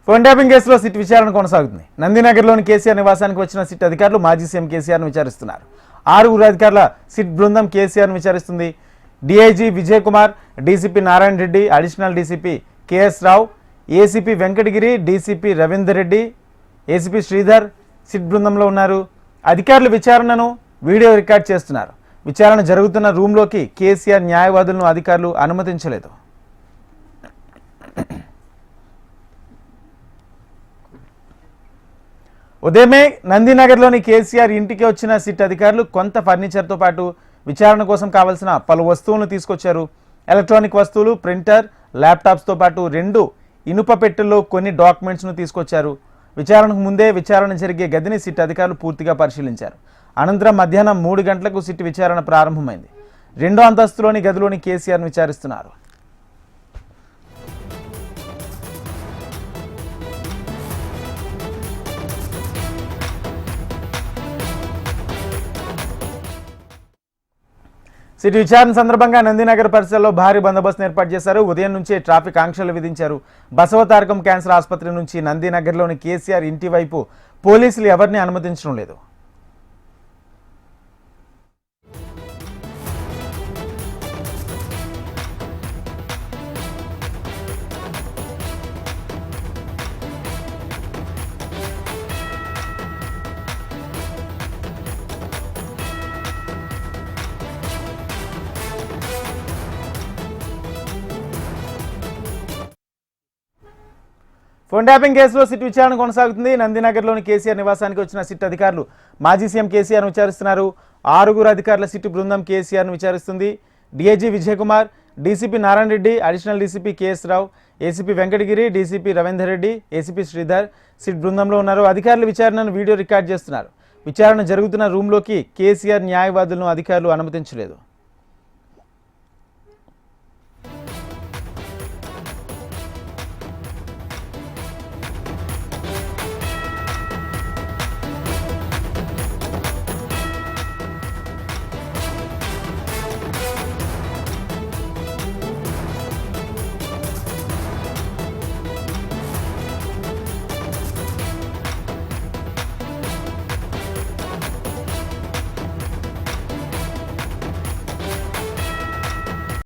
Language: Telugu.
ఫోన్ ట్యాపింగ్ కేసులో సిట్ విచారణ కొనసాగుతుంది. నందినగర్లోని కేసీఆర్ నివాసానికి వచ్చిన సిట్ అధికారులు మాజీ సీఎం కేసీఆర్ను విచారిస్తున్నారు. 6 అధికారుల సిట్ బృందం కేసీఆర్ను విచారిస్తుంది. DIG Vijay Kumar, DCP Narayana Reddy, additional DCP KS Rao, ACP Venkatagiri, DCP Ravinder Reddy, ACP Sridhar SIT బృందంలో ఉన్నారు. అధికారులు విచారణను వీడియో రికార్డ్ చేస్తున్నారు. విచారణ జరుగుతున్న రూమ్లోకి కేసీఆర్ న్యాయవాదులను అధికారులు అనుమతించలేదు. ఉదయమే నందినగర్లోని కేసీఆర్ ఇంటికి వచ్చిన సిట్ అధికారులు కొంత ఫర్నిచర్తో పాటు విచారణ కోసం కావాల్సిన పలు వస్తువులను తీసుకొచ్చారు. ఎలక్ట్రానిక్ వస్తువులు, ప్రింటర్, ల్యాప్టాప్స్తో పాటు 2 ఇనుప పెట్టెల్లో కొన్ని డాక్యుమెంట్స్ను తీసుకొచ్చారు. విచారణకు ముందే విచారణ జరిగే గదిని సిట్ అధికారులు పూర్తిగా పరిశీలించారు. అనంతరం మధ్యాహ్నం 3 గంటలకు సిట్ విచారణ ప్రారంభమైంది. 2వ అంతస్తులోని గదిలోని కేసీఆర్ను విచారిస్తున్నారు. సిటీ విచారణ సందర్భంగా నందినగర్ పరిసరాల్లో భారీ బందోబస్తును ఏర్పాటు చేశారు. ఉదయం నుంచే ట్రాఫిక్ ఆంక్షలు విధించారు. బసవతారకం క్యాన్సర్ ఆసుపత్రి నుంచి నందినగర్లోని కేసీఆర్ ఇంటి వైపు పోలీసులు ఎవరిని అనుమతించడం లేదు. ఫోన్ ట్యాపింగ్ కేసులో సిట్ విచారణ కొనసాగుతుంది. నందినగర్లోని కేసీఆర్ నివాసానికి వచ్చిన సిట్ అధికారులు మాజీ సీఎం కేసీఆర్ను విచారిస్తున్నారు. 6 అధికారుల సిట్ బృందం కేసీఆర్ను విచారిస్తుంది. DIG Vijay Kumar, DCP Narayana Reddy, additional DCP KS Rao, ACP Venkatagiri, DCP Ravinder Reddy, ACP Sridhar SIT బృందంలో ఉన్నారు. అధికారులు విచారణను వీడియో రికార్డ్ చేస్తున్నారు. విచారణ జరుగుతున్న రూమ్లోకి కేసీఆర్ న్యాయవాదులను అధికారులు అనుమతించలేదు.